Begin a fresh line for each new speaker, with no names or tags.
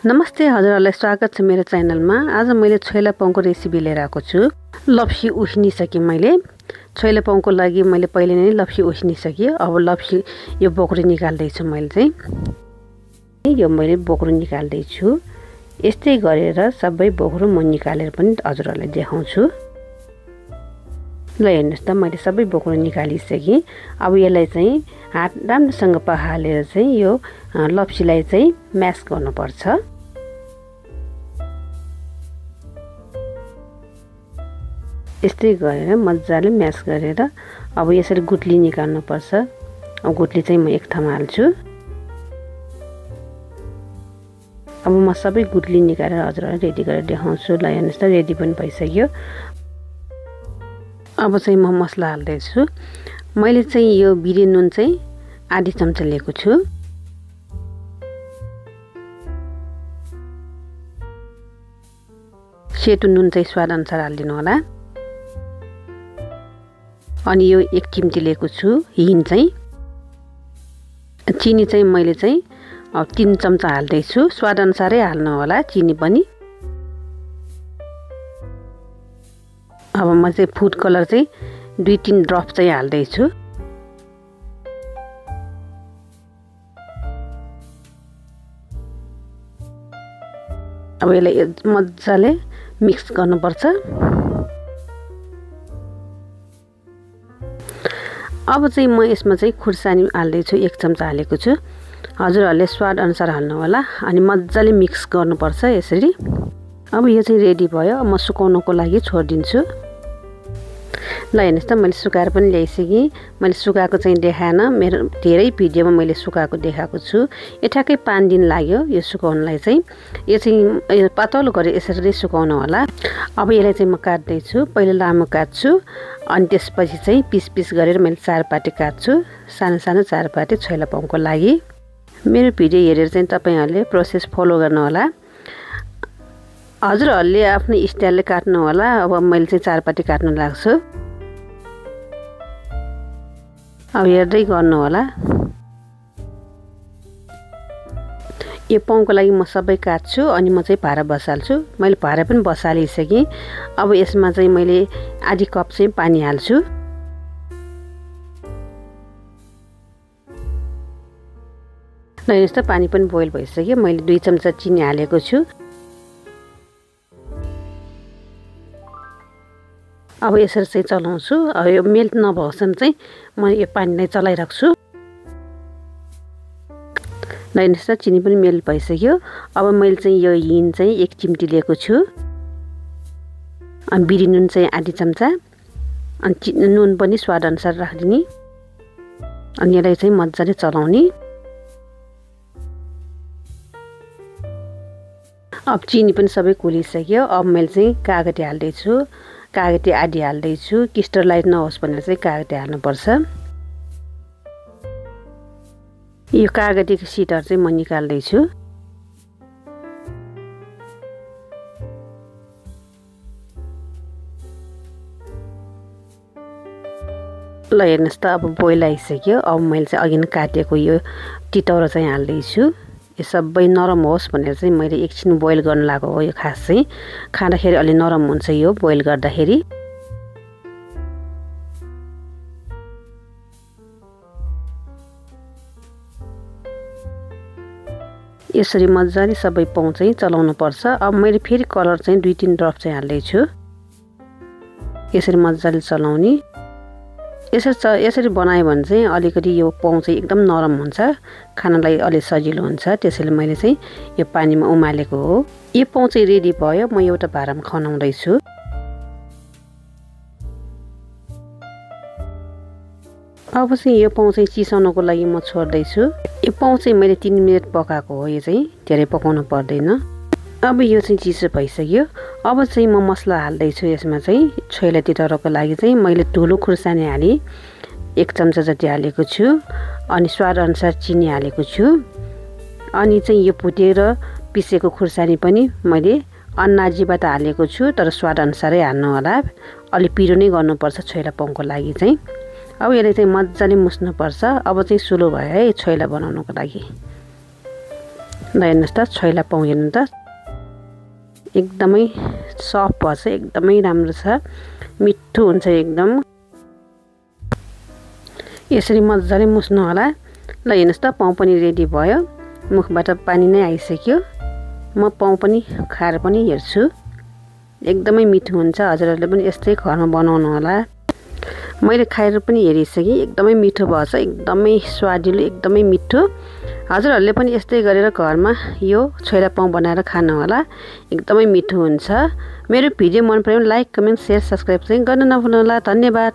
नमस्ते हजुरहरुलाई स्वागत छ मेरो च्यानलमा। आज मैले छोइला पाउको रेसिपी लिएर आएको छु। लप्सी उसिनिसके मैले छोइला पाउको लागि मैले पहिले नै लप्सी उसिनिसके। अब लप्सी यो बोक्रो निकाल्दै छु मैले चाहिँ। यो मैले बोक्रो निकाल्दै छु। यस्तै गरेर सबै बोक्रो म निकालेर पनि हजुरहरुलाई देखाउँछु। ल हेर्नुस् त मैले सबै बोक्रो निकालिसके। अब यसलाई चाहिँ हात राम्रोसँग पखालेर चाहिँ यो लप्सीलाई चाहिँ म्यास गर्नुपर्छ। यस्तै गरेर मज्जाले म्यास गरेर अब यसरी गुठली निकाल्नुपर्छ। अब गुठली चाहिँ म एक ठाउँमा हाल्छु। अब म सबै गुठली निकालेर हजुरहरुलाई रेडी गरेर देखाउँछु। ल हेर्नुस् त रेडी पनि भइसक्यो। अब चाहिँ म मसला हाल्दै छु। मैले चाहिँ यो बिरे नुन चाहिँ आधी चम्चा लिएको छु। सेतो नुन चाहिँ स्वाद अनुसार हाल्दिनु होला। अनि यो एक चिम्टी लिएको छु हिङ चाहिँ। चिनी चाहिँ मैले चाहिँ 3 चम्चा हाल्दै छु। स्वाद अनुसारै हाल्नु होला चिनी पनि। अब म चाहिँ फुड कलर चाहिँ 2-3 ड्रप चाहिँ हाल्दै छु। अब यसलाई मज्जाले मिक्स गर्नुपर्छ। अब चाहिँ म यसमा चाहिँ खुर्सानी हाल्दै छु। 1 चम्चा हालेको छु। हजुरहरुले स्वाद अनुसार हाल्नु होला। अनि मज्जाले मिक्स गर्नुपर्छ यसरी। अब यो चाहिँ रेडी भयो। म सुकाउनको लागि छोड्दिन्छु। ल हेर्नुस् त मैले सुकाएर पनि ल्याइसके। मैले सुकाएको चाहिँ देखाएन। मेरो धेरै भिडियोमा मैले सुकाएको देखाएको छु। यो ठ्याक्कै 5 दिन लाग्यो यो सुकाउनलाई चाहिँ। यो चाहिँ पातलो गरी यसरी नै सुकाउनु होला। अब यसलाई चाहिँ म काट्दै छु। पहिले लामो काट्छु अनि त्यसपछि चाहिँ पिस गरेर मैले 4 पाटी काट्छु। सानो सानो 4 पाटी छोइला पाउको लागि। मेरो भिडियो हेरेर चाहिँ तपाईहरुले प्रोसेस फलो गर्नु होला। हजुरहरुले आफ्नो स्टाइलले काट्नु होला। अब मैले चाहिँ 4 पाटी काट्न लाग्छु। अब हेर्दै गर्नु होला। यो पाउको लागि म सबै काट्छु अनि म चाहिँ भारा बसाल्छु। मैले भारा पनि बसालिसके। अब यसमा चाहिँ मैले आधी कप चाहिँ पानी हाल्छु। ल हेर्नुस् त पानी पनि बोइल भइसक्यो। मैले 2 चम्चा चिनी हालेको छु। अब यसरी चाहिँ चलाउँछु। अब यो मेल्ट नभएसम्म चाहिँ म यो पानीलाई चलाइराख्छु। ल हेर्नुस् त चिनी पनि मेल्ट भइसक्यो। अब मैले चाहिँ यो हिङ चाहिँ 1 चिम्टी लिएको छु। अनि बिरे नुन चाहिँ आधी चम्चा। अनि नुन पनि स्वाद अनुसार राख्दिनी। अनि यसलाई चाहिँ मज्जाले चलाउने। अब चिनी पनि सबै कुलिसक्यो। अब मैले चाहिँ कागती हाल्दै छु। कागती आधी हाल्दै छु। क्रिस्टलाइज नहोस् भनेर चाहिँ कागती हाल्नुपर्छ। यो कागतीको सिटहरु चाहिँ म निकाल्दै छु। ल हेर्नुस् त अब बोइल आइसक्यो। अब मैले चाहिँ अघि नै काटेको यो तितौरा चाहिँ हाल्दै छु। यो सबै नरम होस् भनेर चाहिँ मैले एकछिन बोइल गर्न लागेको हो। यो खास चाहिँ खाँदाखेरि अलि नरम हुन्छ यो बोइल गर्दाखेरि। यसरी मज्जाले सबै पाउ चाहिँ चलाउनु पर्छ। अब मैले फेरि कलर चाहिँ 2-3 ड्रप चाहिँ हाल्दै छु। यसरी मज्जाले चलाउने। यसरी बनायो भने चाहिँ अलिकति यो पाउ चाहिँ एकदम नरम हुन्छ। खानलाई अलि सजिलो हुन्छ। त्यसैले मैले चाहिँ यो पानीमा उमालेको हो। यो पाउ चाहिँ रेडी भयो। म एउटा भारामा खनाउँदै छु। अब चाहिँ यो पाउ चाहिँ चिसाउनको लागि म छोड्दै छु। यो पाउ चाहिँ मैले 3 मिनेट पकाएको हो। यो चाहिँ धेरै पकाउनु पर्दैन। अब यो चाहिँ चिसो भइसक्यो। अब चाहिँ म मसला हाल्दै छु। यसमा चाहिँ छोइला तितौराको लागि चाहिँ मैले धुलो खुर्सानी हालेँ। 1 चम्चा जति हालेको छु। अनि स्वाद अनुसार चिनी हालेको छु। अनि चाहिँ यो भुटेर पिसेको खुर्सानी पनि मैले अन्नाजीबाट हालेको छु। तर स्वाद अनुसारै हाल्नु होला। अलि पिरो नै गर्नुपर्छ छोइला पाउको लागि चाहिँ। अब यसलाई चाहिँ मज्जाले मुस्नुपर्छ। अब चाहिँ सुलु भयो है छोइला बनाउनको लागि। ल हेर्नुहोस् त छोइला पाउ हेर्नु त एकदमै सफ्ट भएछ एकदमै राम्रो छ मिठो हुन्छ एकदम यसरी मजाले मुस्नु होला ल हेर्नुहोस् त पाउ पनि रेडी भयो मुखबाट पानी नै आइसक्यो म पाउ पनि खाएर पनि हेर्छु एकदमै मिठो हुन्छ हजुरहरूले पनि यस्तै घरमा बनाउनु होला मैले खाएर पनि हेरिसकेँ एकदमै मिठो भएछ एकदमै स्वादिलो एकदमै मिठो हजुरहरूले पनि यस्तै गरेर घरमा यो छोइला पाउ बनाएर खानु होला एकदमै मिठो हुन्छ मेरो भिडियो मन पर्यो भने लाइक कमेन्ट शेयर सब्स्क्राइब चाहिँ गर्न नभुल्नुहोला धन्यवाद